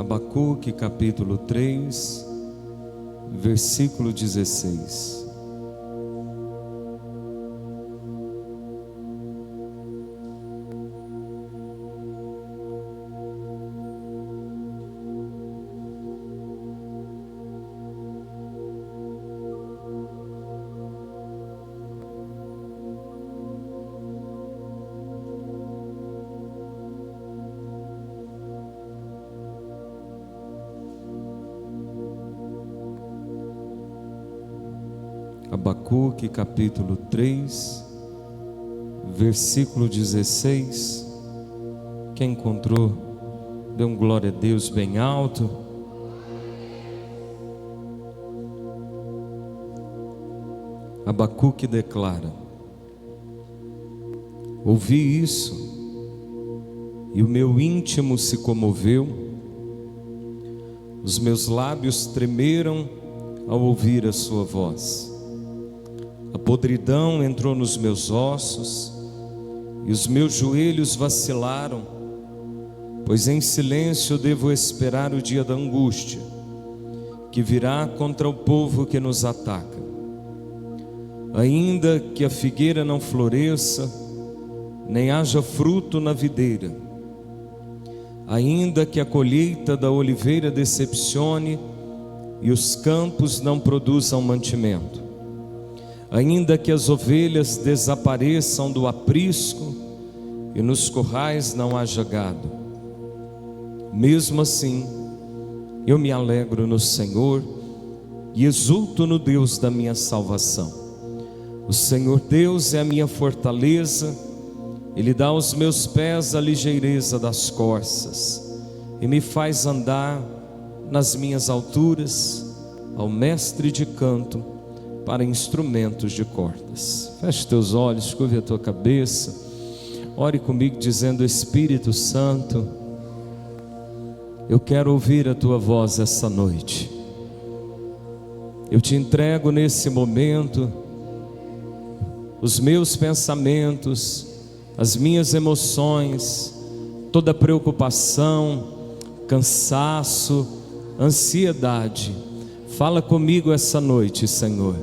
Abacuque capítulo 3, versículo 16. Abacuque capítulo 3, versículo 16. Quem encontrou, dê um glória a Deus bem alto. Abacuque declara: ouvi isso e o meu íntimo se comoveu, os meus lábios tremeram ao ouvir a sua voz. A podridão entrou nos meus ossos e os meus joelhos vacilaram, pois em silêncio devo esperar o dia da angústia, que virá contra o povo que nos ataca. Ainda que a figueira não floresça, nem haja fruto na videira, ainda que a colheita da oliveira decepcione e os campos não produzam mantimento, ainda que as ovelhas desapareçam do aprisco e nos currais não haja gado, mesmo assim eu me alegro no Senhor e exulto no Deus da minha salvação. O Senhor Deus é a minha fortaleza, Ele dá aos meus pés a ligeireza das corças e me faz andar nas minhas alturas. Ao mestre de canto para instrumentos de cordas. Feche teus olhos, curve a tua cabeça, ore comigo dizendo: Espírito Santo, eu quero ouvir a tua voz essa noite. Eu te entrego nesse momento os meus pensamentos, as minhas emoções, toda preocupação, cansaço, ansiedade. Fala comigo essa noite, Senhor,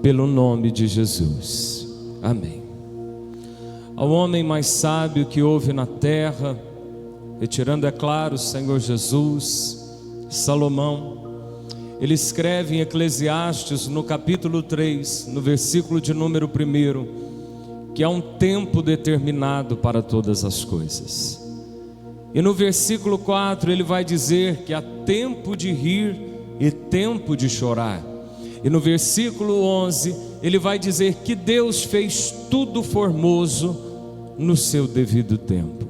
pelo nome de Jesus, amém. Ao homem mais sábio que houve na terra, retirando, é claro, o Senhor Jesus, Salomão, ele escreve em Eclesiastes, no capítulo 3, no versículo de número 1, que há um tempo determinado para todas as coisas. E no versículo 4 ele vai dizer que há tempo de rir e tempo de chorar. E no versículo 11 ele vai dizer que Deus fez tudo formoso no seu devido tempo.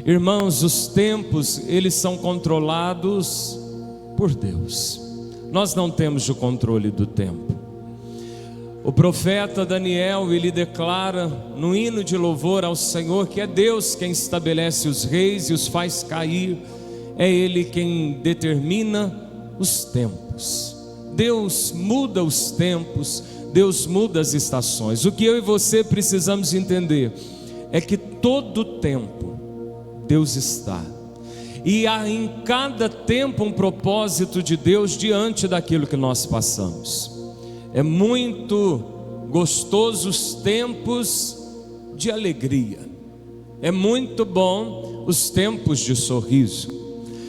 Irmãos, os tempos, eles são controlados por Deus. Nós não temos o controle do tempo. O profeta Daniel, ele declara no hino de louvor ao Senhor que é Deus quem estabelece os reis e os faz cair. É Ele quem determina os tempos. Deus muda os tempos, Deus muda as estações. O que eu e você precisamos entender é que todo tempo Deus está, e há em cada tempo um propósito de Deus diante daquilo que nós passamos. É muito gostoso os tempos de alegria, é muito bom os tempos de sorriso.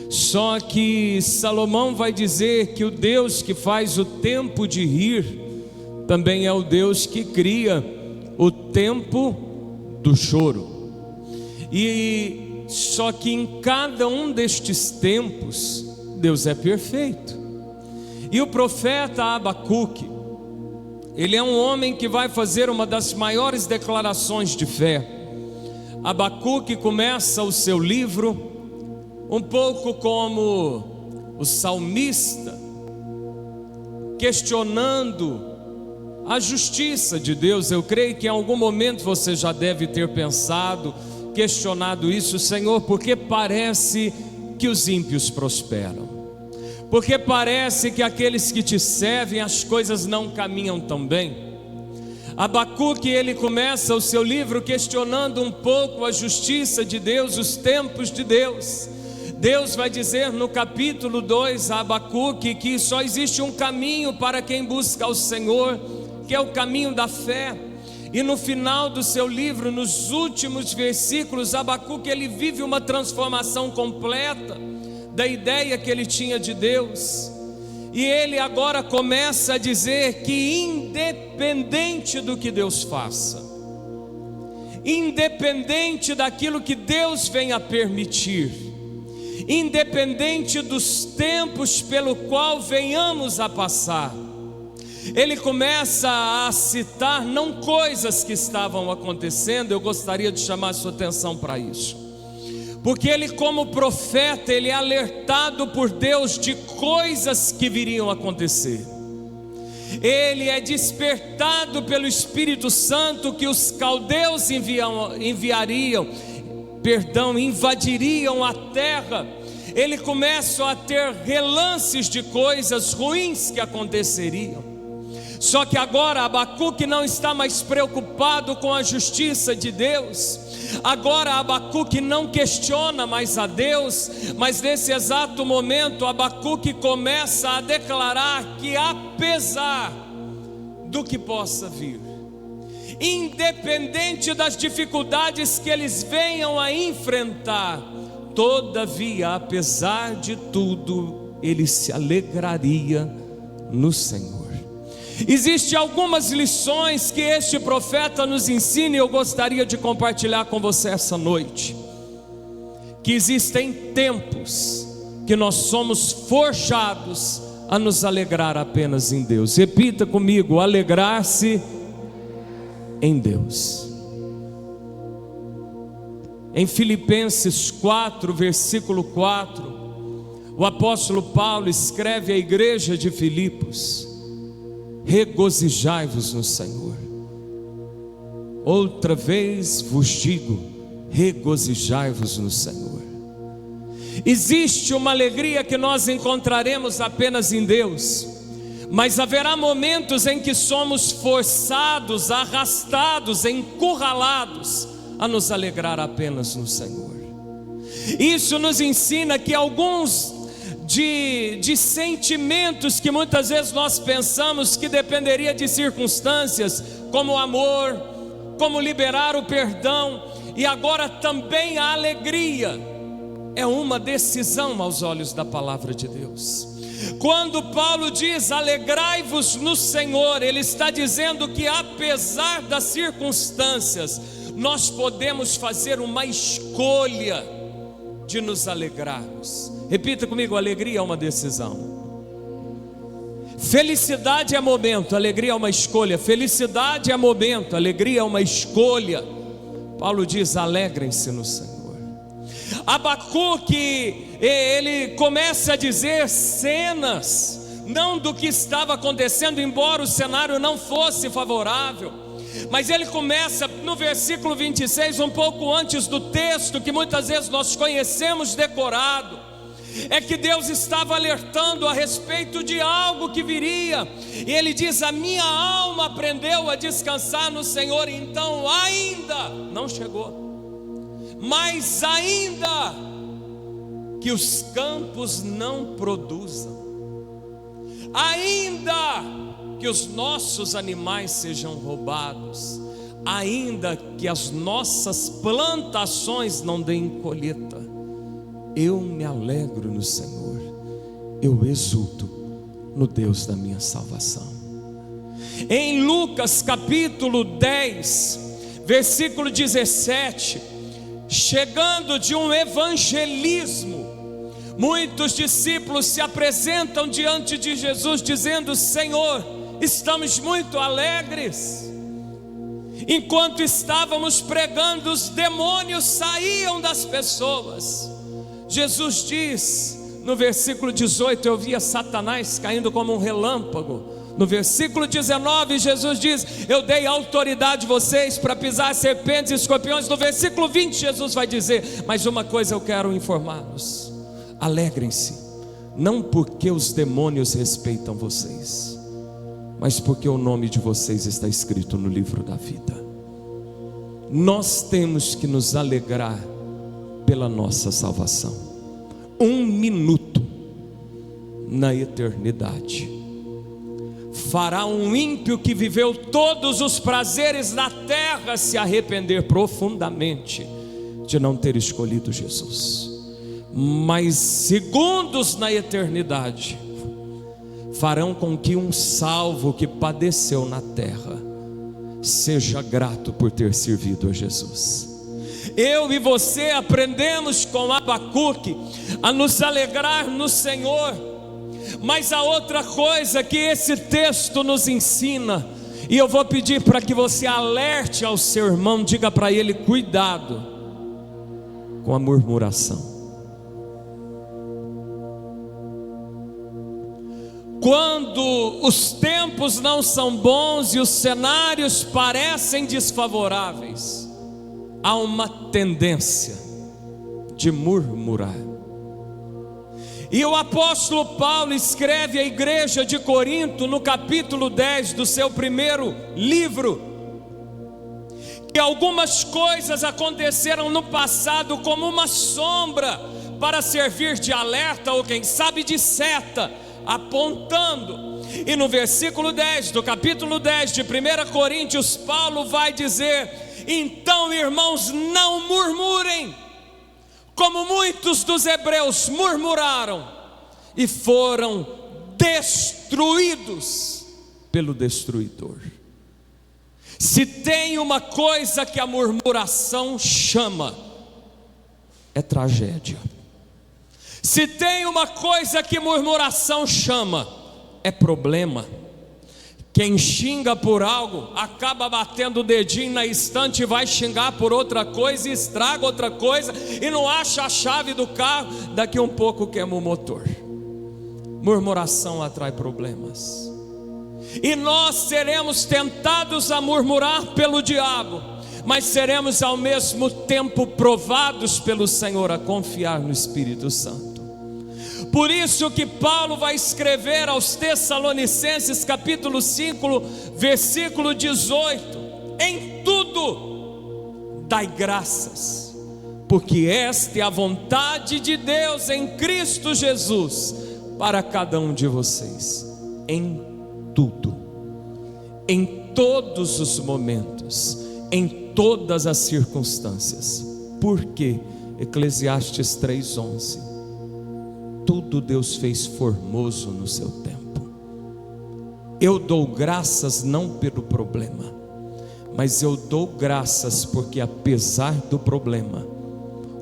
Só que Salomão vai dizer que o Deus que faz o tempo de rir também é o Deus que cria o tempo do choro. E só que em cada um destes tempos Deus é perfeito. E o profeta Abacuque, ele é um homem que vai fazer uma das maiores declarações de fé. Abacuque começa o seu livro um pouco como o salmista, questionando a justiça de Deus. Eu creio que em algum momento você já deve ter pensado, questionado isso: Senhor, por que parece que os ímpios prosperam? Porque parece que aqueles que te servem, as coisas não caminham tão bem. Abacuque, ele começa o seu livro questionando um pouco a justiça de Deus, os tempos de Deus. Deus vai dizer no capítulo 2 a Abacuque que só existe um caminho para quem busca o Senhor, que é o caminho da fé. E no final do seu livro, nos últimos versículos, Abacuque ele vive uma transformação completa da ideia que ele tinha de Deus. E ele agora começa a dizer que independente do que Deus faça, independente daquilo que Deus venha a permitir, independente dos tempos pelo qual venhamos a passar, ele começa a citar não coisas que estavam acontecendo. Eu gostaria de chamar a sua atenção para isso, porque ele, como profeta, ele é alertado por Deus de coisas que viriam a acontecer. Ele é despertado pelo Espírito Santo que os caldeus invadiriam a terra. Ele começa a ter relances de coisas ruins que aconteceriam. Só que agora Abacuque não está mais preocupado com a justiça de Deus. Agora Abacuque não questiona mais a Deus, mas nesse exato momento Abacuque começa a declarar que apesar do que possa vir, independente das dificuldades que eles venham a enfrentar, todavia, apesar de tudo, ele se alegraria no Senhor. Existem algumas lições que este profeta nos ensina e eu gostaria de compartilhar com você essa noite. Que existem tempos que nós somos forçados a nos alegrar apenas em Deus. Repita comigo: alegrar-se em Deus. Em Filipenses 4, versículo 4, o apóstolo Paulo escreve à igreja de Filipos: regozijai-vos no Senhor. Outra vez vos digo, regozijai-vos no Senhor. Existe uma alegria que nós encontraremos apenas em Deus, mas haverá momentos em que somos forçados, arrastados, encurralados a nos alegrar apenas no Senhor. Isso nos ensina que alguns de sentimentos que muitas vezes nós pensamos que dependeria de circunstâncias, como o amor, como liberar o perdão, e agora também a alegria, é uma decisão aos olhos da palavra de Deus. Quando Paulo diz alegrai-vos no Senhor, ele está dizendo que apesar das circunstâncias, nós podemos fazer uma escolha de nos alegrarmos. Repita comigo: alegria é uma decisão. Felicidade é momento, alegria é uma escolha. Felicidade é momento, alegria é uma escolha. Paulo diz: alegrem-se no Senhor. Abacuque, ele começa a dizer cenas, não do que estava acontecendo, embora o cenário não fosse favorável, mas ele começa no versículo 26, um pouco antes do texto que muitas vezes nós conhecemos decorado. É que Deus estava alertando a respeito de algo que viria, e ele diz: a minha alma aprendeu a descansar no Senhor. Então ainda não chegou, mas ainda que os campos não produzam, ainda que os nossos animais sejam roubados, ainda que as nossas plantações não deem colheita, eu me alegro no Senhor, eu exulto no Deus da minha salvação. Em Lucas capítulo 10, versículo 17, chegando de um evangelismo, muitos discípulos se apresentam diante de Jesus dizendo: Senhor, estamos muito alegres. Enquanto estávamos pregando, os demônios saíam das pessoas. Jesus diz no versículo 18: eu via Satanás caindo como um relâmpago. No versículo 19, Jesus diz: eu dei autoridade a vocês para pisar serpentes e escorpiões. No versículo 20, Jesus vai dizer: mas uma coisa eu quero informar-vos: alegrem-se, não porque os demônios respeitam vocês, mas porque o nome de vocês está escrito no livro da vida. Nós temos que nos alegrar pela nossa salvação. um minuto na eternidade. Fará um ímpio que viveu todos os prazeres da terra se arrepender profundamente de não ter escolhido Jesus. Mas segundos na eternidade farão com que um salvo que padeceu na terra seja grato por ter servido a Jesus. Eu e você aprendemos com Abacuque a nos alegrar no Senhor. Mas a outra coisa que esse texto nos ensina, e eu vou pedir para que você alerte ao seu irmão, diga para ele: cuidado com a murmuração. Quando os tempos não são bons e os cenários parecem desfavoráveis, há uma tendência de murmurar. E o apóstolo Paulo escreve à igreja de Corinto, no capítulo 10 do seu primeiro livro, que algumas coisas aconteceram no passado como uma sombra para servir de alerta, ou quem sabe de seta, apontando. E no versículo 10 do capítulo 10 de 1 Coríntios, Paulo vai dizer: então, irmãos, não murmurem, como muitos dos hebreus murmuraram e foram destruídos pelo destruidor. Se tem uma coisa que a murmuração chama, é tragédia. Se tem uma coisa que murmuração chama, é problema. Quem xinga por algo, acaba batendo o dedinho na estante e vai xingar por outra coisa, e estraga outra coisa, e não acha a chave do carro, daqui um pouco queima o motor. Murmuração atrai problemas. E nós seremos tentados a murmurar pelo diabo, mas seremos ao mesmo tempo provados pelo Senhor a confiar no Espírito Santo. Por isso que Paulo vai escrever aos Tessalonicenses capítulo 5, versículo 18: em tudo dai graças, porque esta é a vontade de Deus em Cristo Jesus para cada um de vocês. Em tudo, em todos os momentos, em todas as circunstâncias. Por quê? Eclesiastes 3:11. Tudo Deus fez formoso no seu tempo. Eu dou graças não pelo problema, mas eu dou graças porque, apesar do problema,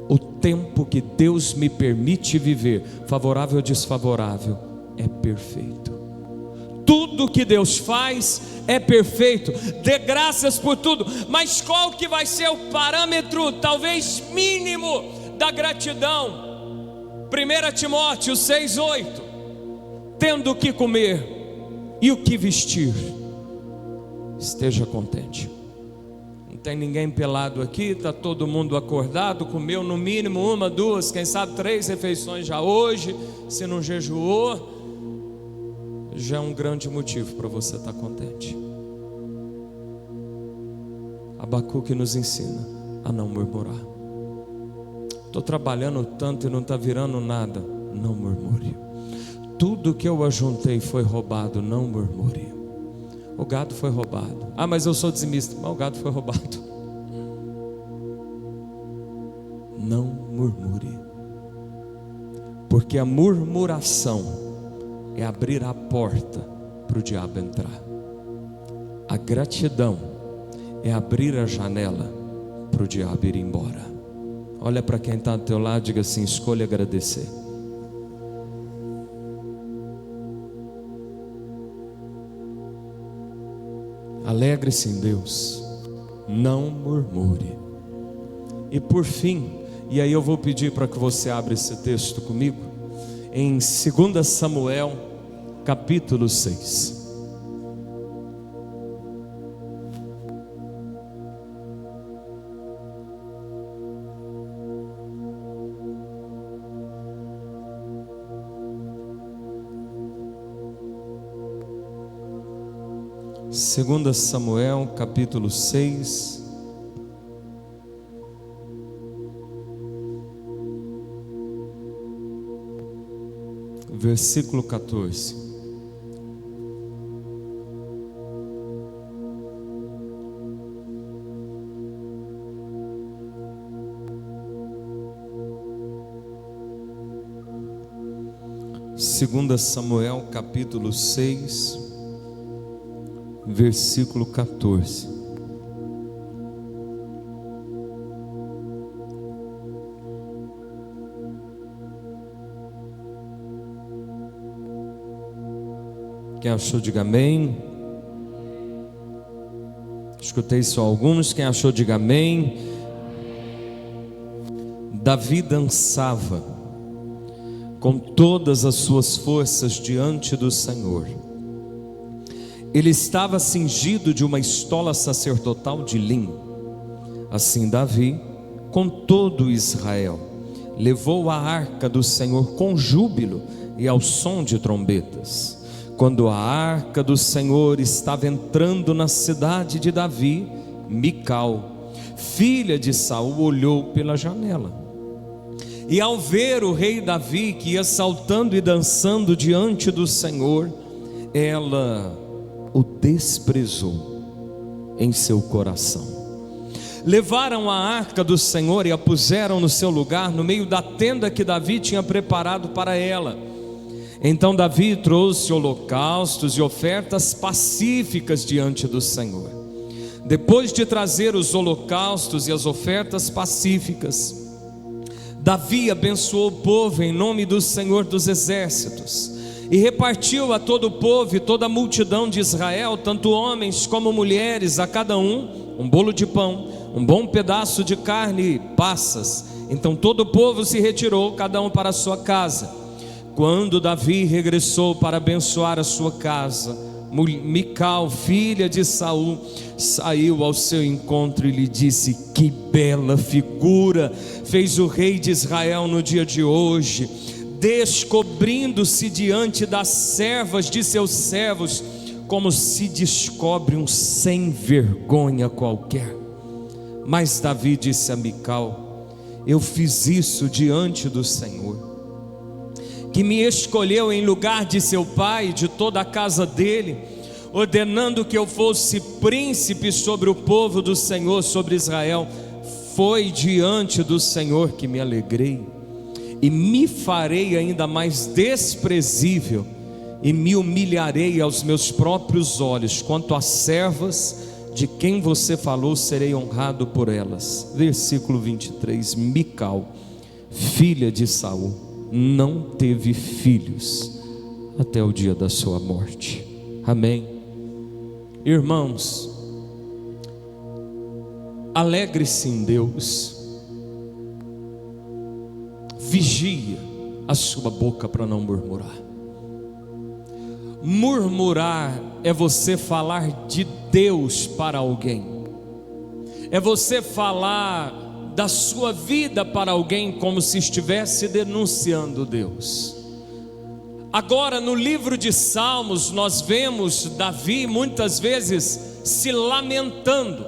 o tempo que Deus me permite viver, favorável ou desfavorável, é perfeito. Tudo que Deus faz é perfeito. Dê graças por tudo. Mas qual que vai ser o parâmetro, talvez mínimo, da gratidão? 1 Timóteo 6:8: tendo o que comer e o que vestir, esteja contente. Não tem ninguém pelado aqui, está todo mundo acordado, comeu no mínimo 1, 2, quem sabe 3 refeições já hoje. Se não jejuou, já é um grande motivo para você estar contente. Abacuque nos ensina a não murmurar. Estou trabalhando tanto e não está virando nada, não murmure. Tudo que eu ajuntei foi roubado, não murmure. O gado foi roubado. Ah, mas eu sou dizimista. Mas o gado foi roubado. Não murmure, porque a murmuração é abrir a porta para o diabo entrar. A gratidão é abrir a janela para o diabo ir embora. Olha para quem está do teu lado e diga assim: escolha agradecer. Alegre-se em Deus, não murmure. E por fim, e aí eu vou pedir para que você abra esse texto comigo, em 2 Samuel, capítulo 6. Segunda Samuel, capítulo 6. versículo 14. Segunda Samuel capítulo 6, versículo 14. Quem achou, diga amém. Escutei só alguns. Quem achou, diga amém. Davi dançava com todas as suas forças diante do Senhor. Ele estava cingido de uma estola sacerdotal de linho. Assim Davi, com todo Israel, levou a arca do Senhor com júbilo e ao som de trombetas. Quando a arca do Senhor estava entrando na cidade de Davi, Mical, filha de Saul, olhou pela janela. E ao ver o rei Davi que ia saltando e dançando diante do Senhor, ela o desprezou em seu coração. Levaram a arca do Senhor e a puseram no seu lugar, no meio da tenda que Davi tinha preparado para ela. Então Davi trouxe holocaustos e ofertas pacíficas diante do Senhor. Depois de trazer os holocaustos e as ofertas pacíficas, Davi abençoou o povo em nome do Senhor dos exércitos, e repartiu a todo o povo e toda a multidão de Israel, tanto homens como mulheres, a cada um bolo de pão, um bom pedaço de carne e passas. Então todo o povo se retirou, cada um para a sua casa. Quando Davi regressou para abençoar a sua casa, Mical, filha de Saul, saiu ao seu encontro e lhe disse: que bela figura fez o rei de Israel no dia de hoje, descobrindo-se diante das servas de seus servos, como se descobre um sem vergonha qualquer. Mas Davi disse a Mical: eu fiz isso diante do Senhor, que me escolheu em lugar de seu pai e de toda a casa dele, ordenando que eu fosse príncipe sobre o povo do Senhor, sobre Israel. Foi diante do Senhor que me alegrei, e me farei ainda mais desprezível, e me humilharei aos meus próprios olhos. Quanto às servas de quem você falou, serei honrado por elas. Versículo 23. Mical, filha de Saul, não teve filhos até o dia da sua morte. Amém. Irmãos, alegre-se em Deus, vigie a sua boca para não murmurar. Murmurar é você falar de Deus para alguém, é você falar da sua vida para alguém como se estivesse denunciando Deus. Agora, no livro de Salmos, nós vemos Davi muitas vezes se lamentando.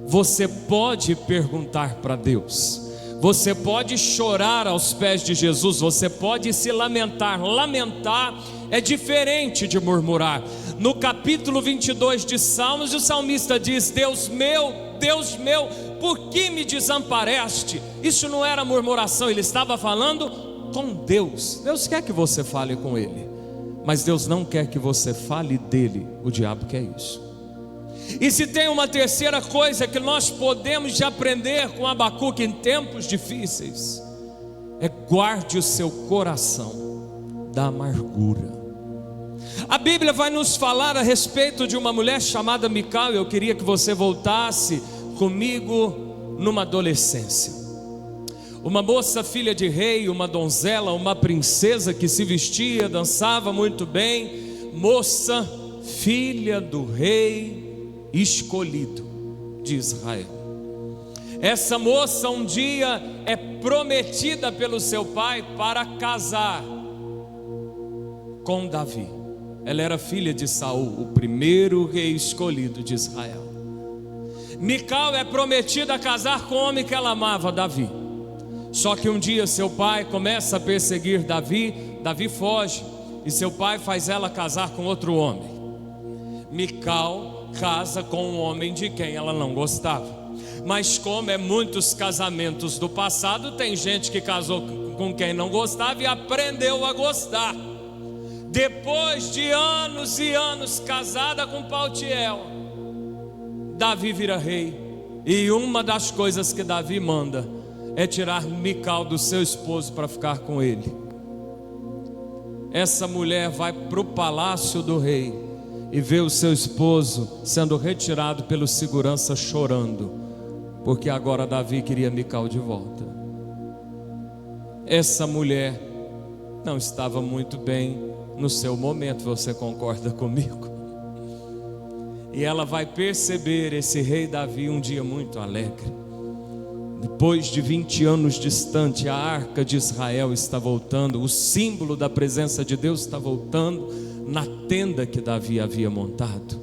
Você pode perguntar para Deus, você pode chorar aos pés de Jesus, você pode se lamentar. Lamentar é diferente de murmurar. No capítulo 22 de Salmos, o salmista diz: Deus meu, por que me desamparaste? Isso não era murmuração, ele estava falando com Deus. Deus quer que você fale com Ele, mas Deus não quer que você fale dele. O diabo quer isso. E se tem uma terceira coisa que nós podemos aprender com Abacuque em tempos difíceis, é: guarde o seu coração da amargura. A Bíblia vai nos falar a respeito de uma mulher chamada Mical. Eu queria que você voltasse comigo numa adolescência. Uma moça filha de rei, uma donzela, uma princesa que se vestia, dançava muito bem. Moça filha do rei escolhido de Israel. Essa moça um dia é prometida pelo seu pai para casar com Davi. Ela era filha de Saul, o primeiro rei escolhido de Israel. Mical é prometida a casar com o homem que ela amava, Davi. Só que um dia seu pai começa a perseguir Davi, Davi foge, e seu pai faz ela casar com outro homem. Mical casa com um homem de quem ela não gostava. Mas como é muitos casamentos do passado, tem gente que casou com quem não gostava e aprendeu a gostar. Depois de anos e anos casada com Paltiel, Davi vira rei. E uma das coisas que Davi manda é tirar Mical do seu esposo para ficar com ele. Essa mulher vai para o palácio do rei e vê o seu esposo sendo retirado pelo segurança chorando, porque agora Davi queria Mical de volta. Essa mulher não estava muito bem no seu momento, você concorda comigo? E ela vai perceber esse rei Davi um dia muito alegre. Depois de 20 anos distante, a arca de Israel está voltando, o símbolo da presença de Deus está voltando na tenda que Davi havia montado.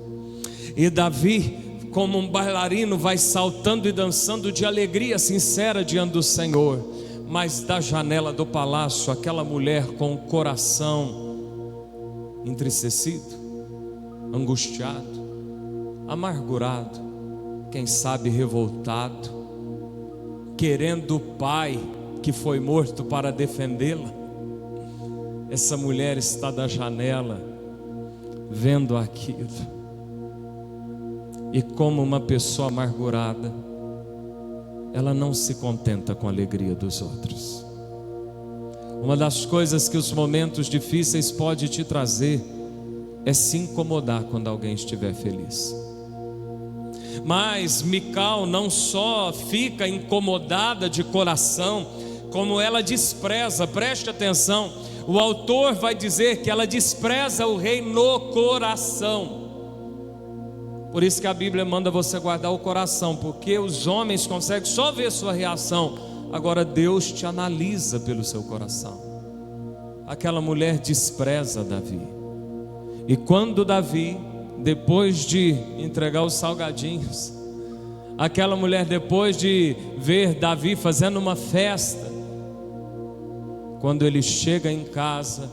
E Davi, como um bailarino, vai saltando e dançando de alegria sincera diante do Senhor. Mas da janela do palácio, aquela mulher com o coração entristecido, angustiado, amargurado, quem sabe revoltado, querendo o pai que foi morto para defendê-la. Essa mulher está da janela vendo aquilo, e como uma pessoa amargurada, ela não se contenta com a alegria dos outros. Uma das coisas que os momentos difíceis podem te trazer é se incomodar quando alguém estiver feliz. Mas Mical não só fica incomodada de coração, como ela despreza, preste atenção, o autor vai dizer que ela despreza o rei no coração. Por isso que a Bíblia manda você guardar o coração, porque os homens conseguem só ver sua reação, agora Deus te analisa pelo seu coração. Aquela mulher despreza Davi, e quando Davi, depois de entregar os salgadinhos, aquela mulher, depois de ver Davi fazendo uma festa, quando ele chega em casa,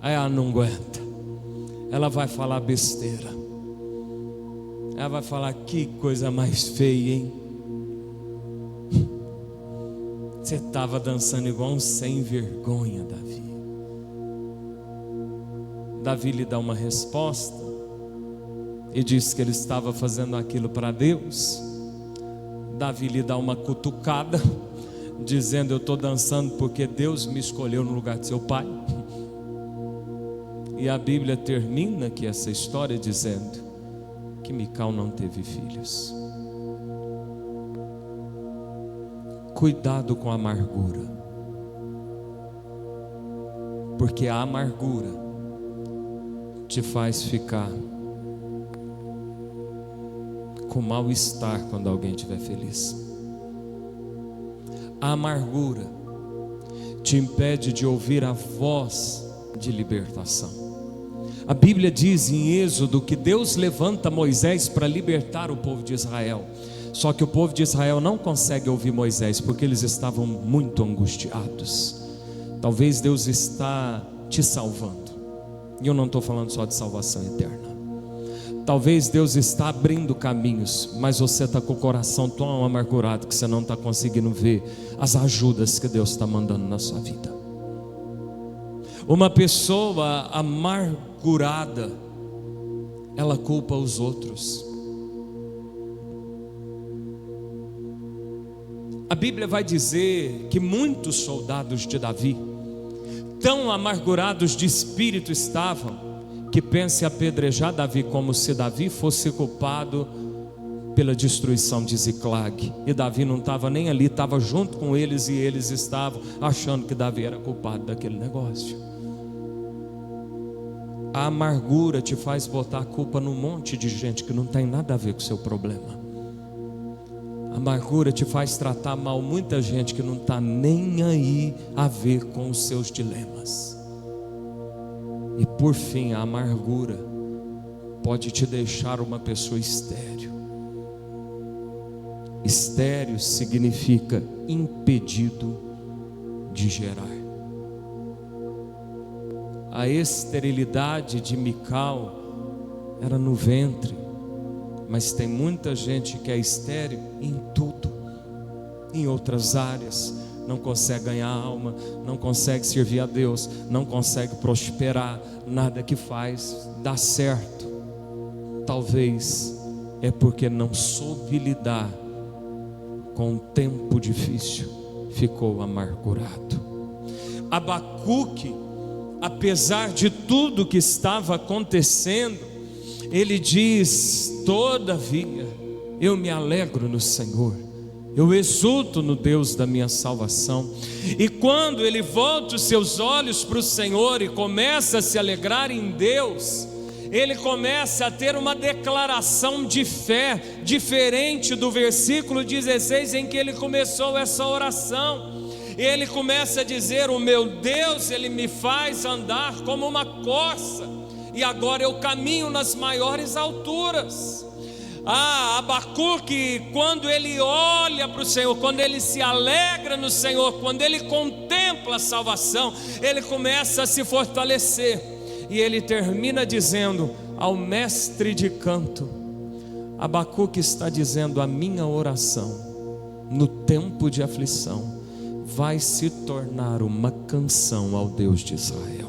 aí ela não aguenta, ela vai falar besteira, ela vai falar: que coisa mais feia, hein? Você estava dançando igual um sem vergonha, Davi. Davi lhe dá uma resposta e diz que ele estava fazendo aquilo para Deus. Davi lhe dá uma cutucada, dizendo: eu estou dançando porque Deus me escolheu no lugar de seu pai. E a Bíblia termina aqui essa história dizendo que Mical não teve filhos. Cuidado com a amargura, porque a amargura te faz ficar com mal-estar quando alguém estiver feliz. A amargura te impede de ouvir a voz de libertação. A Bíblia diz em Êxodo que Deus levanta Moisés para libertar o povo de Israel. Só que o povo de Israel não consegue ouvir Moisés, porque eles estavam muito angustiados. Talvez Deus está te salvando, e eu não estou falando só de salvação eterna. Talvez Deus está abrindo caminhos, mas você está com o coração tão amargurado que você não está conseguindo ver as ajudas que Deus está mandando na sua vida. Uma pessoa amargurada, ela culpa os outros. A Bíblia vai dizer que muitos soldados de Davi, tão amargurados de espírito estavam, que pense em apedrejar Davi, como se Davi fosse culpado pela destruição de Ziclag. E Davi não estava nem ali, estava junto com eles, e eles estavam achando que Davi era culpado daquele negócio. A amargura te faz botar a culpa num monte de gente que não tem nada a ver com o seu problema. A amargura te faz tratar mal muita gente que não está nem aí a ver com os seus dilemas. E por fim, a amargura pode te deixar uma pessoa estéril. Estéril significa impedido de gerar. A esterilidade de Mical era no ventre, mas tem muita gente que é estéril em tudo, em outras áreas. Não consegue ganhar alma, não consegue servir a Deus, não consegue prosperar, nada que faz dá certo. Talvez é porque não soube lidar com um tempo difícil, ficou amargurado. Abacuque, apesar de tudo que estava acontecendo, ele diz: todavia eu me alegro no Senhor, eu exulto no Deus da minha salvação. E quando ele volta os seus olhos para o Senhor e começa a se alegrar em Deus, ele começa a ter uma declaração de fé, diferente do versículo 16 em que ele começou essa oração. Ele começa a dizer: o meu Deus, Ele me faz andar como uma corça, e agora eu caminho nas maiores alturas. Abacuque, quando ele olha para o Senhor, quando ele se alegra no Senhor, quando ele contempla a salvação, ele começa a se fortalecer. E ele termina dizendo ao mestre de canto: Abacuque está dizendo, a minha oração no tempo de aflição vai se tornar uma canção ao Deus de Israel.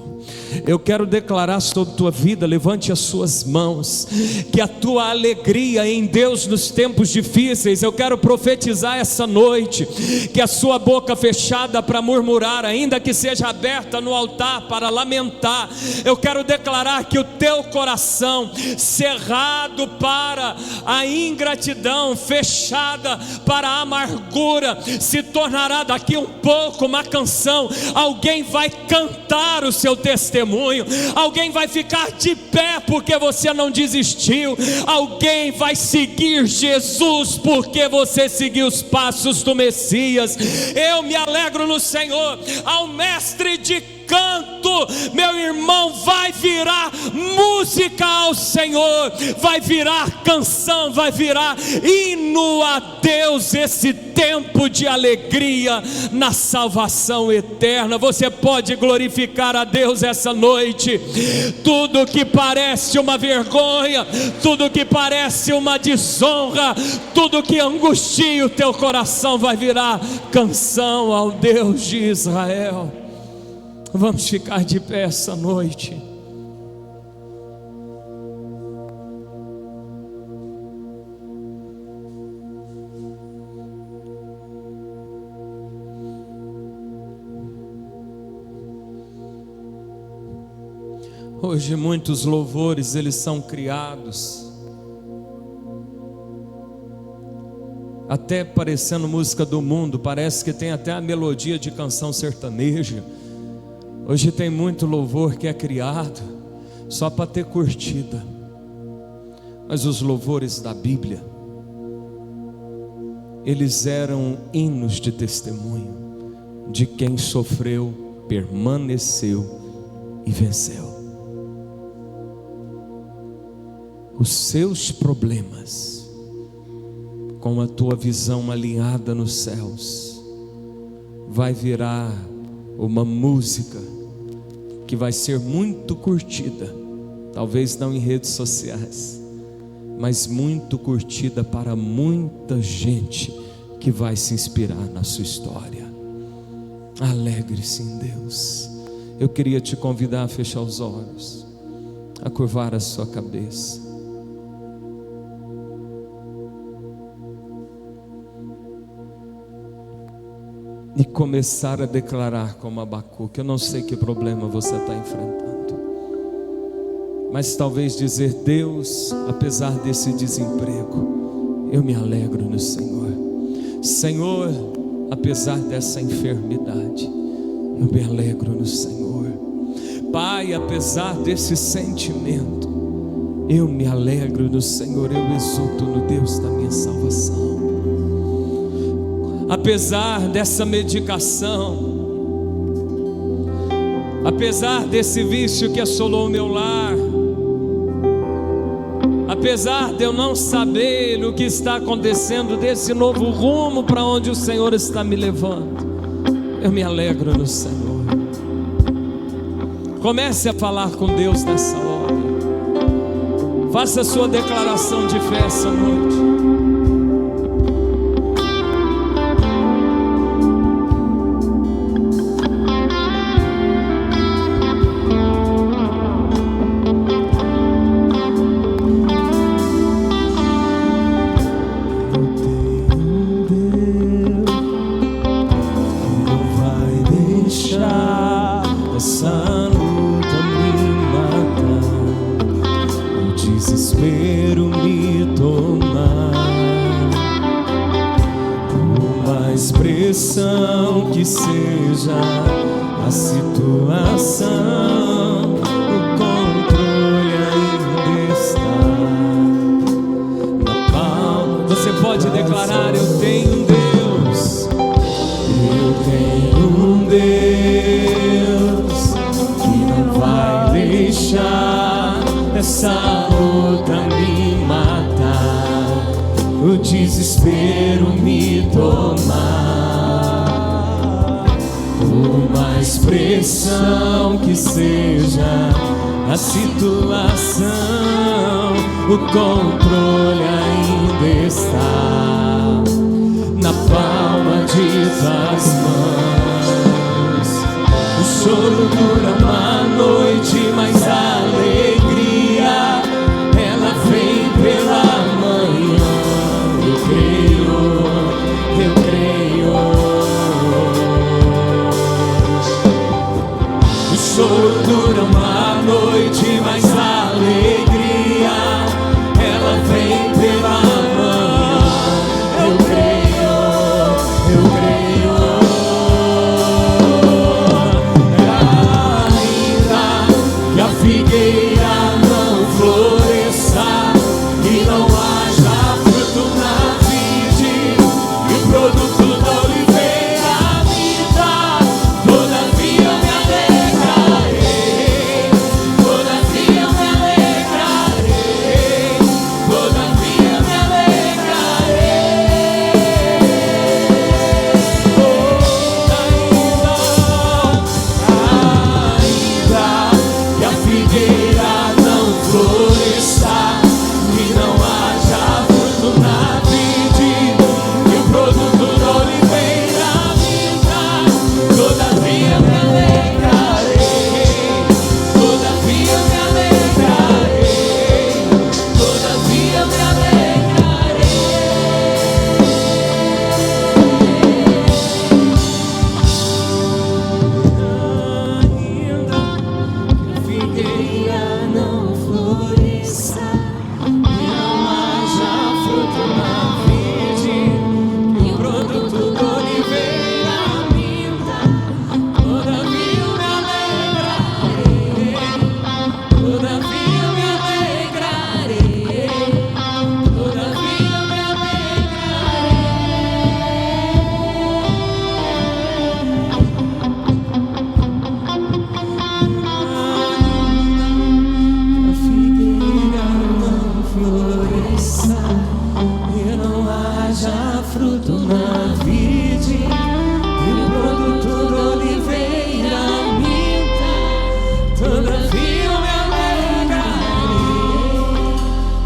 Eu quero declarar sobre a tua vida, levante as suas mãos, que a tua alegria em Deus nos tempos difíceis, eu quero profetizar essa noite, que a sua boca fechada para murmurar, ainda que seja aberta no altar para lamentar, eu quero declarar que o teu coração cerrado para a ingratidão, fechada para a amargura, se tornará daqui um pouco uma canção. Alguém vai cantar o seu testemunho, alguém vai ficar de pé porque você não desistiu, alguém vai seguir Jesus porque você seguiu os passos do Messias. Eu me alegro no Senhor. Ao mestre de canto, meu irmão, vai virar música ao Senhor, vai virar canção, vai virar hino a Deus, esse tempo de alegria na salvação eterna. Você pode glorificar a Deus essa noite. Tudo que parece uma vergonha, tudo que parece uma desonra, tudo que angustia o teu coração vai virar canção ao Deus de Israel. Vamos ficar de pé essa noite. Hoje muitos louvores eles são criados até parecendo música do mundo, parece que tem até a melodia de canção sertaneja. Hoje tem muito louvor que é criado só para ter curtida, mas os louvores da Bíblia, eles eram hinos de testemunho de quem sofreu, permaneceu e venceu. Os seus problemas, com a tua visão alinhada nos céus, vai virar uma música que vai ser muito curtida, talvez não em redes sociais, mas muito curtida para muita gente que vai se inspirar na sua história. Alegre-se em Deus. Eu queria te convidar a fechar os olhos, a curvar a sua cabeça. E começar a declarar como Abacuque. Eu não sei que problema você está enfrentando, mas talvez dizer: Deus, apesar desse desemprego, eu me alegro no Senhor. Senhor, apesar dessa enfermidade, eu me alegro no Senhor. Pai, apesar desse sentimento, eu me alegro no Senhor. Eu exulto no Deus da minha salvação. Apesar dessa medicação, apesar desse vício que assolou o meu lar, Apesar de eu não saber o que está acontecendo, desse novo rumo para onde o Senhor está me levando, eu me alegro no Senhor. Comece a falar com Deus nessa hora. Faça a sua declaração de fé essa noite. Que seja a situação, o controle ainda está na palma. Você pode declarar: eu tenho um Deus, eu tenho um Deus que não vai deixar essa luta me matar, o desespero me tomar. Uma expressão que seja a situação, o controle ainda está na palma de tuas mãos. O choro dura uma noite, mas a alegria ela vem pela manhã. Eu creio, eu creio. O choro dura uma noite, mas a alegria ela vem pela manhã. Eu creio, eu creio. Ainda que a figueira não floresça e não haja fruto na vide e o produto da oliveira minta, todavia me alegrarei, todavia me alegrarei, todavia me alegrarei. Ainda que a figueira não floresça e não haja fruto na vide e o produto da oliveira minta, todavia me alegrarei, todavia me alegrarei, todavia me alegrarei. Ainda que a figueira não floresça e não haja fruto na vide e o produto da oliveira minta, todavia me alegrarei, todavia me alegrarei, todavia me a figueira não floresça e não haja fruto na vide e o produto da oliveira minta, todavia me alegrarei,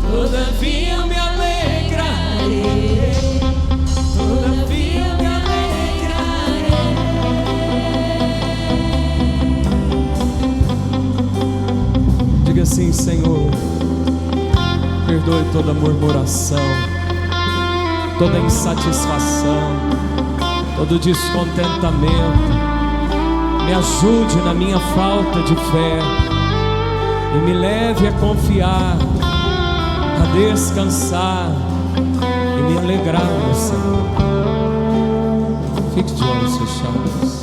todavia me alegrarei, todavia me alegrarei. Diga assim: Senhor, perdoe toda murmuração, toda insatisfação, todo descontentamento. Me ajude na minha falta de fé e me leve a confiar, a descansar e me alegrar no Senhor. Fique de olhos fechados.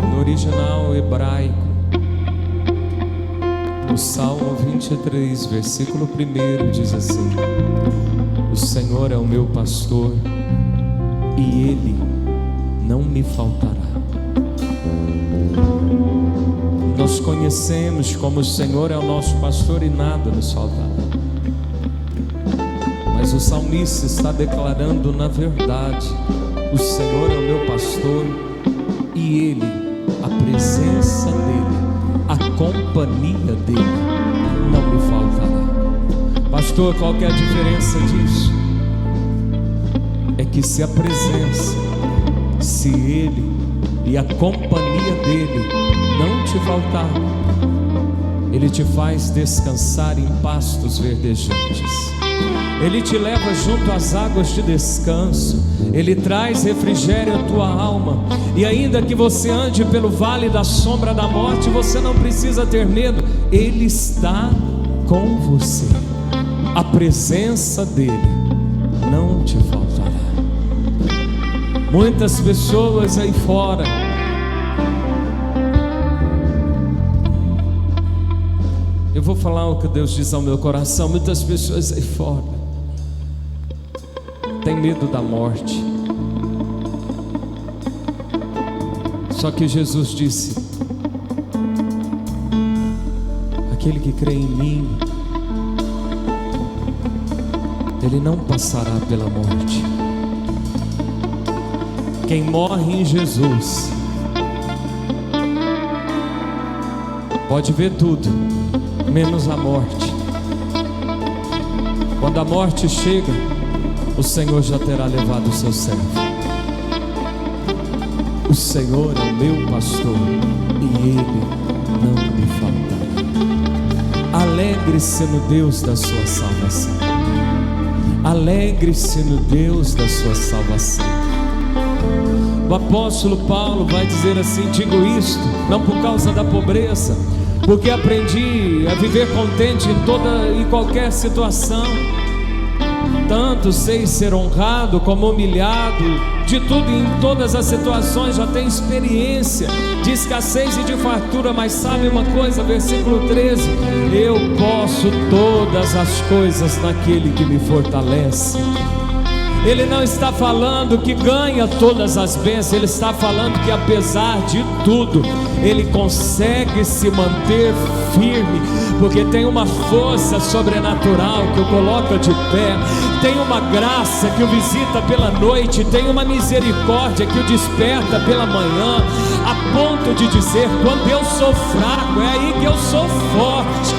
No original hebraico, o Salmo 23, versículo 1 diz assim: o Senhor é o meu pastor e Ele não me faltará. Nós conhecemos como o Senhor é o nosso pastor e nada nos faltará. Mas o salmista está declarando, na verdade, o Senhor é o meu pastor e Ele, a presença dEle, a companhia dEle não me faltará. Pastor, qual que é a diferença disso? É que se a presença, se Ele e a companhia dEle não te faltar, Ele te faz descansar em pastos verdejantes. Ele te leva junto às águas de descanso. Ele traz refrigério à tua alma. E ainda que você ande pelo vale da sombra da morte, você não precisa ter medo. Ele está com você. A presença dele não te faltará. Muitas pessoas aí fora eu vou falar o que Deus diz ao meu coração. Muitas pessoas aí fora têm medo da morte. Só que Jesus disse: aquele que crê em mim, ele não passará pela morte. Quem morre em Jesus pode ver tudo, menos a morte. Quando a morte chega, o Senhor já terá levado o seu servo. O Senhor é o meu pastor e Ele não me faltará. Alegre-se no Deus da sua salvação. Alegre-se no Deus da sua salvação. O apóstolo Paulo vai dizer assim: digo isto não por causa da pobreza, porque aprendi a viver contente em toda e qualquer situação. Tanto sei ser honrado como humilhado, de tudo e em todas as situações já tenho experiência de escassez e de fartura. Mas sabe uma coisa, versículo 13: eu posso todas as coisas naquele que me fortalece. Ele não está falando que ganha todas as bênçãos, ele está falando que apesar de tudo, ele consegue se manter firme, porque tem uma força sobrenatural que o coloca de pé, tem uma graça que o visita pela noite, tem uma misericórdia que o desperta pela manhã, a ponto de dizer: quando eu sou fraco, é aí que eu sou forte.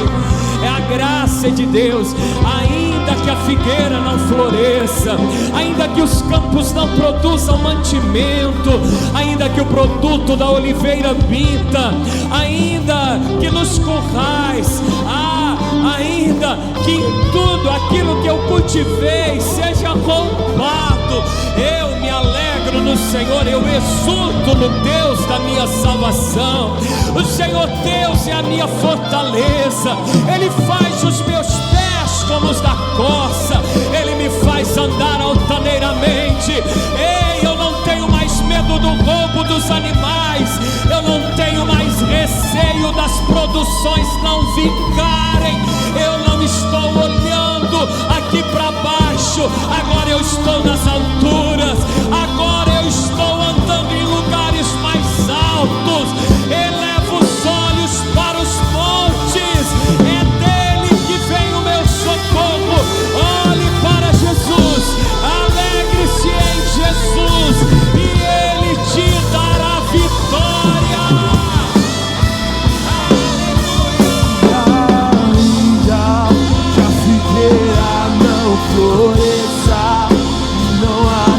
É a graça de Deus. Ainda que a figueira não floresça, ainda que os campos não produzam mantimento, ainda que o produto da oliveira minta, ainda que nos currais, ainda que em tudo aquilo que eu cultivei seja roubado, eu me alegro no Senhor, eu exulto no Deus da minha salvação. O Senhor Deus é a minha fortaleza, Ele faz os meus pés como os da corça, Ele me faz andar altaneiramente. Ei, eu não tenho mais medo do roubo dos animais, eu não tenho mais receio das produções não vingarem. Eu não estou olhando aqui para baixo, agora eu estou nas alturas, agora eu estou andando em lugares mais altos. Elevo os olhos para os montes, é dele que vem o meu socorro. Olhe para Jesus, alegre-se em Jesus e Ele te dará vitória. Ainda que a figueira não floresça, não há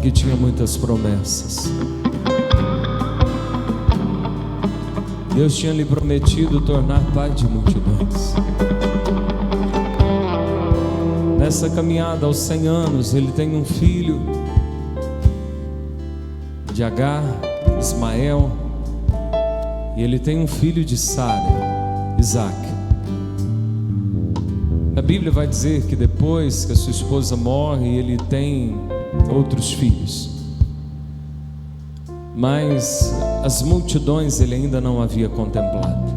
que tinha muitas promessas. Deus tinha lhe prometido tornar pai de multidões. Nessa caminhada aos 100 anos, ele tem um filho de Agar, Ismael, e ele tem um filho de Sara, Isaac. A Bíblia vai dizer que depois que a sua esposa morre, ele tem outros filhos, mas as multidões ele ainda não havia contemplado.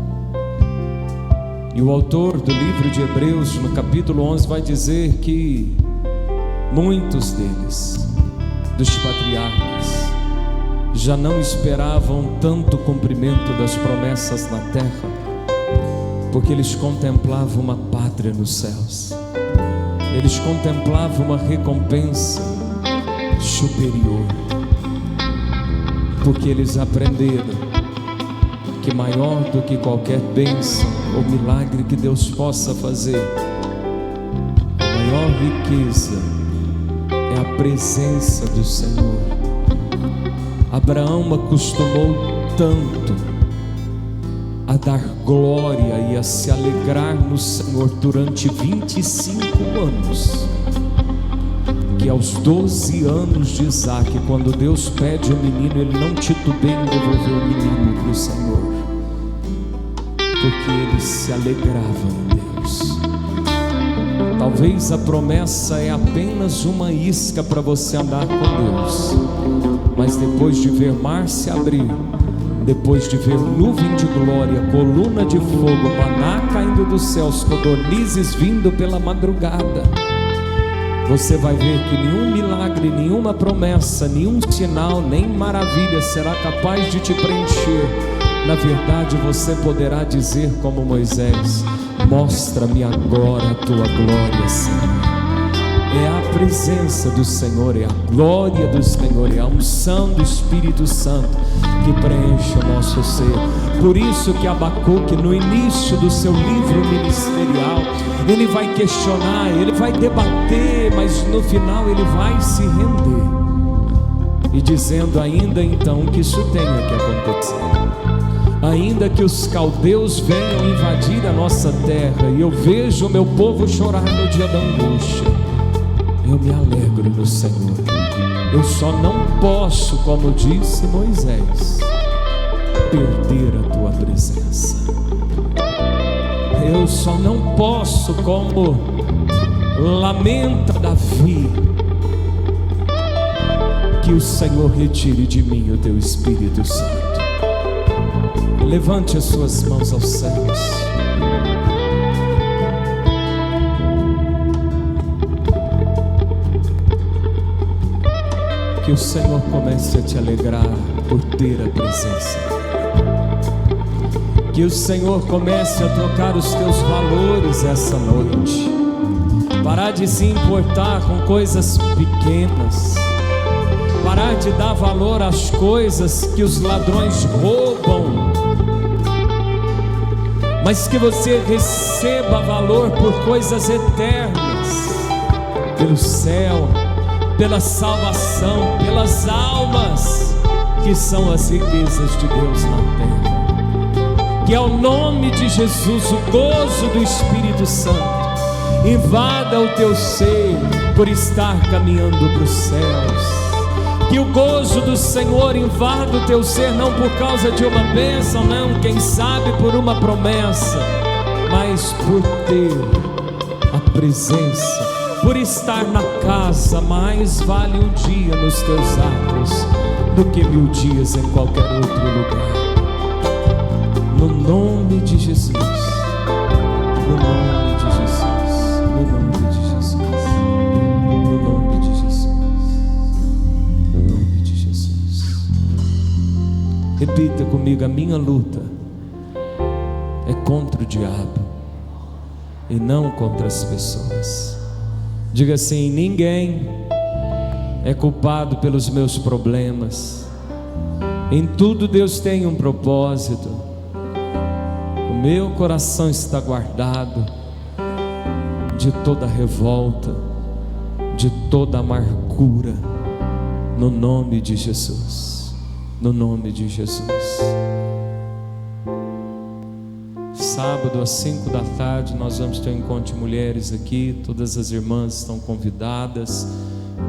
E o autor do livro de Hebreus, no capítulo 11, vai dizer que muitos deles, dos patriarcas, já não esperavam tanto cumprimento das promessas na terra, porque eles contemplavam uma pátria nos céus. Eles contemplavam uma recompensa superior, porque eles aprenderam que maior do que qualquer bênção ou milagre que Deus possa fazer, a maior riqueza é a presença do Senhor. Abraão acostumou tanto a dar glória e a se alegrar no Senhor durante 25 anos, que aos 12 anos de Isaac, quando Deus pede o menino, ele não titubeia em devolver o menino para o Senhor, porque ele se alegrava em Deus. Talvez a promessa é apenas uma isca para você andar com Deus, mas depois de ver mar se abrir, depois de ver nuvem de glória, coluna de fogo, maná caindo dos céus, codornizes vindo pela madrugada, você vai ver que nenhum milagre, nenhuma promessa, nenhum sinal, nem maravilha será capaz de te preencher. Na verdade, você poderá dizer como Moisés: mostra-me agora a tua glória, Senhor. É a presença do Senhor, é a glória do Senhor, é a unção do Espírito Santo que preenche o nosso ser. Por isso que Abacuque, no início do seu livro ministerial, ele vai questionar, ele vai debater, mas no final ele vai se render, e dizendo: ainda então que isso tenha que acontecer, ainda que os caldeus venham invadir a nossa terra, e eu vejo o meu povo chorar no dia da angústia, eu me alegro no Senhor. Eu só não posso, como disse Moisés, perder a tua presença. Eu só não posso, como lamenta Davi, que o Senhor retire de mim o teu Espírito Santo. Levante as suas mãos aos céus. Que o Senhor comece a te alegrar por ter a presença. Que o Senhor comece a trocar os teus valores essa noite. Parar de se importar com coisas pequenas. Parar de dar valor às coisas que os ladrões roubam. Mas que você receba valor por coisas eternas. Pelo céu, pela salvação, pelas almas, que são as riquezas de Deus na terra. Que ao nome de Jesus o gozo do Espírito Santo invada o teu ser por estar caminhando para os céus. Que o gozo do Senhor invada o teu ser, não por causa de uma bênção, não, quem sabe por uma promessa, mas por ter a presença, por estar na casa. Mais vale um dia nos teus atos do que 1000 dias em qualquer outro lugar. No nome de Jesus, no nome de Jesus, no nome de Jesus, no nome de Jesus, no nome de Jesus. Repita comigo: a minha luta é contra o diabo e não contra as pessoas. Diga assim: ninguém é culpado pelos meus problemas. Em tudo Deus tem um propósito. O meu coração está guardado de toda revolta, de toda amargura, no nome de Jesus, no nome de Jesus. Sábado às 5 da tarde nós vamos ter um encontro de mulheres aqui. Todas as irmãs estão convidadas.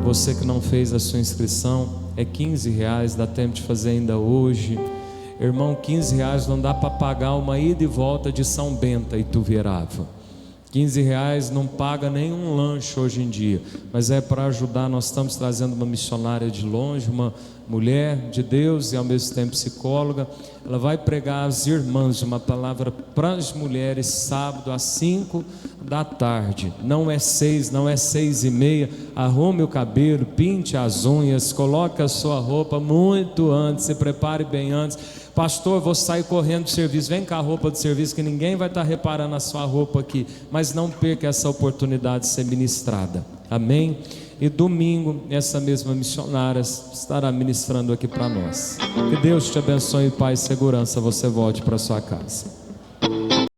Você que não fez a sua inscrição, é R$15, dá tempo de fazer ainda hoje. Irmão, R$15 não dá para pagar uma ida e volta de São Bento a Ituverava. R$15 não paga nenhum lanche hoje em dia, mas é para ajudar. Nós estamos trazendo uma missionária de longe, uma mulher de Deus e ao mesmo tempo psicóloga. Ela vai pregar às irmãs uma palavra para as mulheres sábado às 5 da tarde. Não é 6, não é 6:30. Arrume o cabelo, pinte as unhas, coloque a sua roupa muito antes, se prepare bem antes. Pastor, vou sair correndo do serviço. Vem com a roupa do serviço, que ninguém vai estar reparando a sua roupa aqui. Mas não perca essa oportunidade de ser ministrada. Amém? E domingo, essa mesma missionária estará ministrando aqui para nós. Que Deus te abençoe, paz e segurança. Você volte para sua casa.